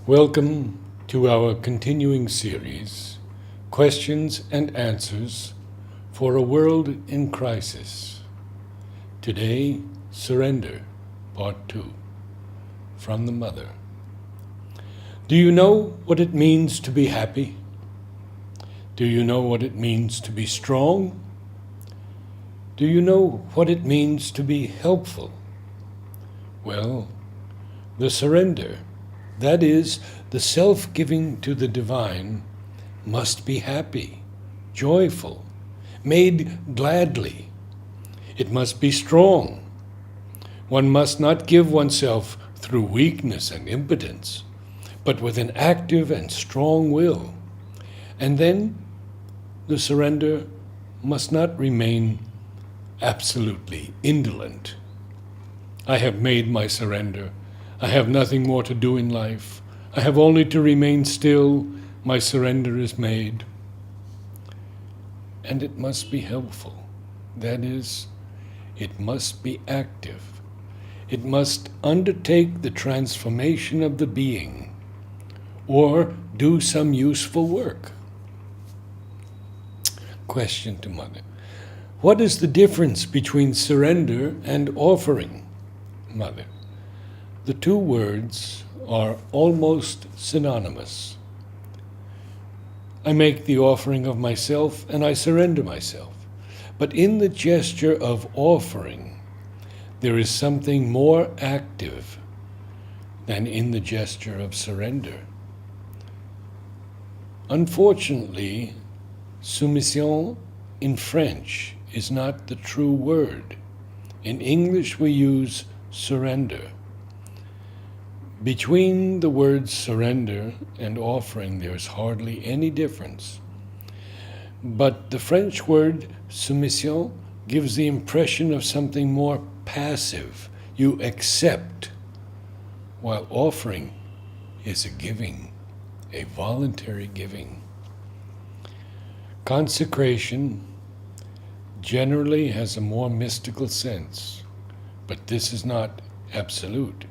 Welcome to our continuing series, Questions and Answers for a World in Crisis. Today, Surrender, Part 2, from the Mother. Do you know what it means to be happy? Do you know what it means to be strong? Do you know what it means to be helpful? Well, the surrender, that is, the self-giving to the divine, must be happy, joyful, made gladly. It must be strong. One must not give oneself through weakness and impotence, but with an active and strong will. And then the surrender must not remain absolutely indolent. I have made my surrender. I have nothing more to do in life. I have only to remain still. My surrender is made. And it must be helpful. That is, it must be active. It must undertake the transformation of the being, or do some useful work. Question to Mother. What is the difference between surrender and offering? Mother. The two words are almost synonymous. I make the offering of myself and I surrender myself. But in the gesture of offering, there is something more active than in the gesture of surrender. Unfortunately, soumission in French is not the true word. In English we use surrender. Between the words surrender and offering, there is hardly any difference. But the French word soumission gives the impression of something more passive. You accept, while offering is a giving, a voluntary giving. Consecration generally has a more mystical sense, but this is not absolute.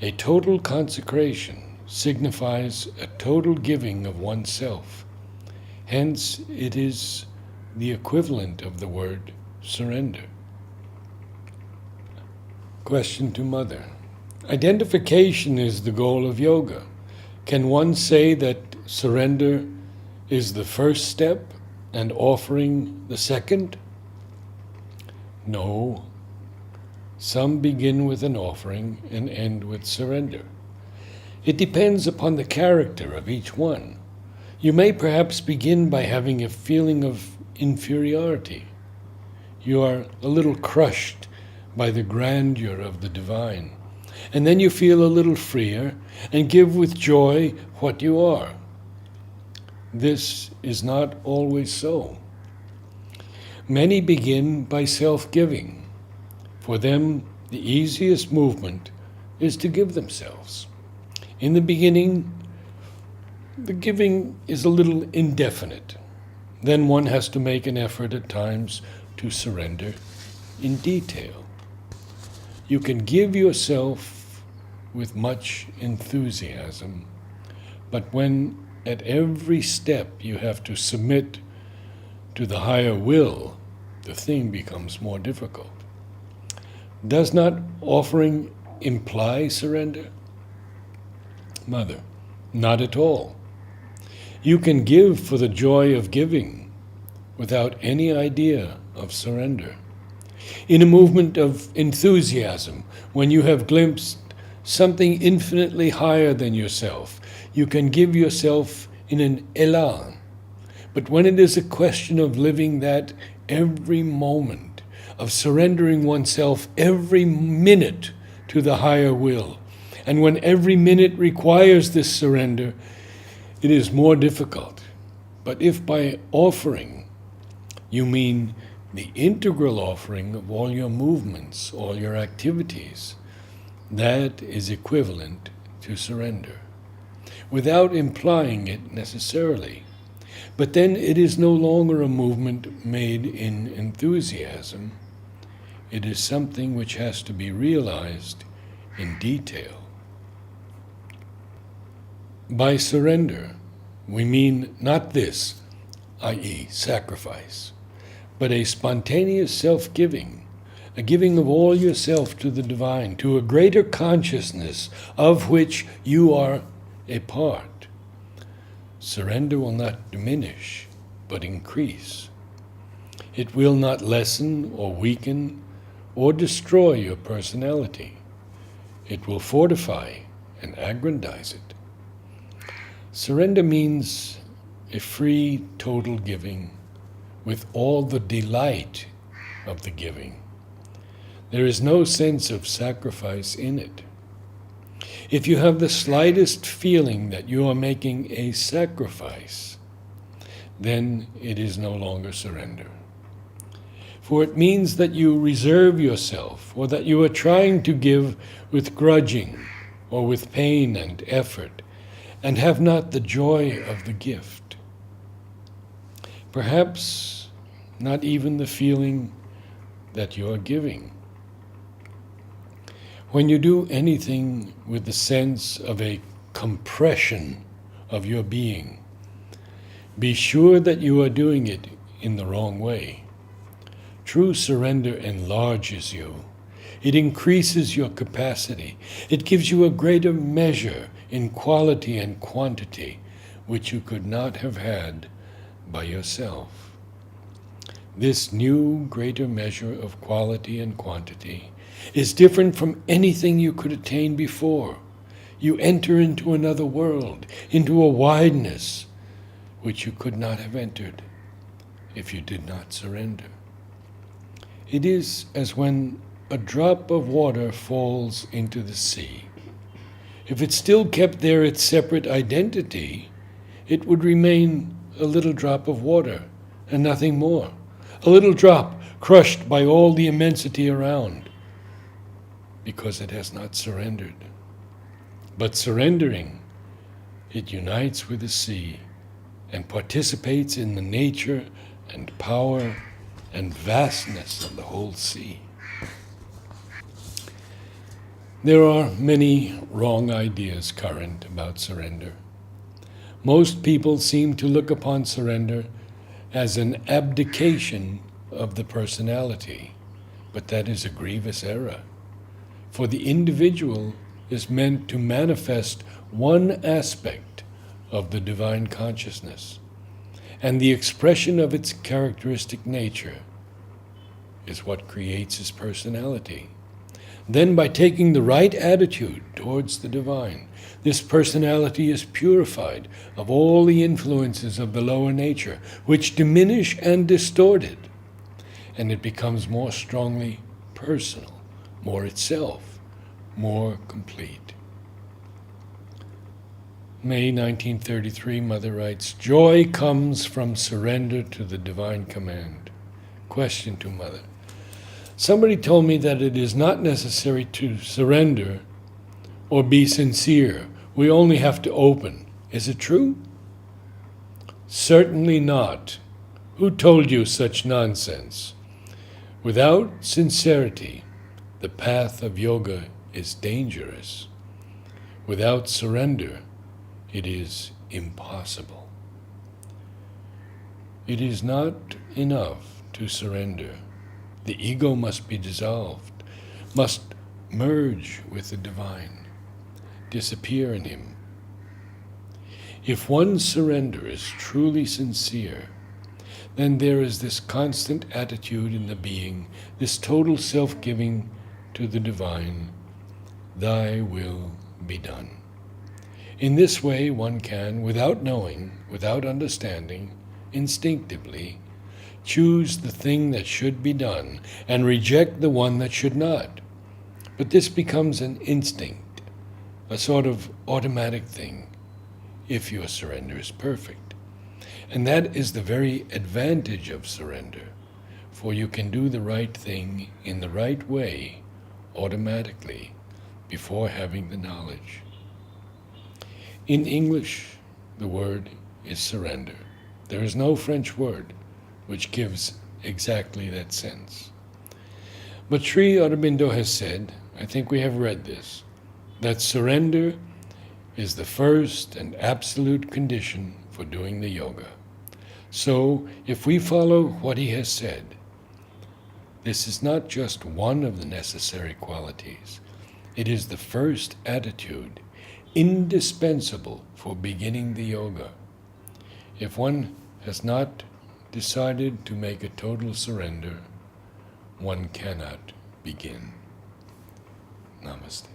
A total consecration signifies a total giving of oneself. Hence, it is the equivalent of the word surrender. Question to Mother. Identification is the goal of yoga. Can one say that surrender is the first step and offering the second? No. Some begin with an offering and end with surrender. It depends upon the character of each one. You may perhaps begin by having a feeling of inferiority. You are a little crushed by the grandeur of the divine. And then you feel a little freer and give with joy what you are. This is not always so. Many begin by self-giving. For them, the easiest movement is to give themselves. In the beginning, the giving is a little indefinite. Then one has to make an effort at times to surrender in detail. You can give yourself with much enthusiasm, but when at every step you have to submit to the higher will, the thing becomes more difficult. Does not offering imply surrender? Mother, not at all. You can give for the joy of giving without any idea of surrender. In a movement of enthusiasm, when you have glimpsed something infinitely higher than yourself, you can give yourself in an élan. But when it is a question of living that every moment, of surrendering oneself every minute to the higher will, and when every minute requires this surrender, it is more difficult. But if by offering you mean the integral offering of all your movements, all your activities, that is equivalent to surrender, without implying it necessarily. But then it is no longer a movement made in enthusiasm. It is something which has to be realized in detail. By surrender, we mean not this, i.e., sacrifice, but a spontaneous self-giving, a giving of all yourself to the divine, to a greater consciousness of which you are a part. Surrender will not diminish, but increase. It will not lessen or weaken or destroy your personality. It will fortify and aggrandize it. Surrender means a free, total giving with all the delight of the giving. There is no sense of sacrifice in it. If you have the slightest feeling that you are making a sacrifice, then it is no longer surrender. For it means that you reserve yourself, or that you are trying to give with grudging, or with pain and effort, and have not the joy of the gift. Perhaps not even the feeling that you are giving. When you do anything with the sense of a compression of your being, be sure that you are doing it in the wrong way. True surrender enlarges you. It increases your capacity. It gives you a greater measure in quality and quantity, which you could not have had by yourself. This new greater measure of quality and quantity is different from anything you could attain before. You enter into another world, into a wideness which you could not have entered if you did not surrender. It is as when a drop of water falls into the sea. If it still kept there its separate identity, it would remain a little drop of water and nothing more. A little drop crushed by all the immensity around, because it has not surrendered. But surrendering, it unites with the sea and participates in the nature and power and vastness of the whole sea. There are many wrong ideas current about surrender. Most people seem to look upon surrender as an abdication of the personality, but that is a grievous error. For the individual is meant to manifest one aspect of the divine consciousness, and the expression of its characteristic nature is what creates his personality. Then, by taking the right attitude towards the divine, this personality is purified of all the influences of the lower nature, which diminish and distort it, and it becomes more strongly personal, more itself, more complete. May 1933, Mother writes, "Joy comes from surrender to the divine command." Question to Mother: somebody told me that it is not necessary to surrender or be sincere. We only have to open. Is it true? Certainly not. Who told you such nonsense? Without sincerity, the path of yoga is dangerous. Without surrender, it is impossible. It is not enough to surrender. The ego must be dissolved, must merge with the divine, disappear in him. If one's surrender is truly sincere, then there is this constant attitude in the being, this total self-giving to the divine, "Thy will be done." In this way one can, without knowing, without understanding, instinctively, choose the thing that should be done and reject the one that should not. But this becomes an instinct, a sort of automatic thing, if your surrender is perfect. And that is the very advantage of surrender, for you can do the right thing in the right way automatically before having the knowledge. In English, the word is surrender. There is no French word which gives exactly that sense. But Sri Aurobindo has said, I think we have read this, that surrender is the first and absolute condition for doing the yoga. So, if we follow what he has said, this is not just one of the necessary qualities. It is the first attitude, indispensable for beginning the yoga. If one has not decided to make a total surrender, one cannot begin. Namaste.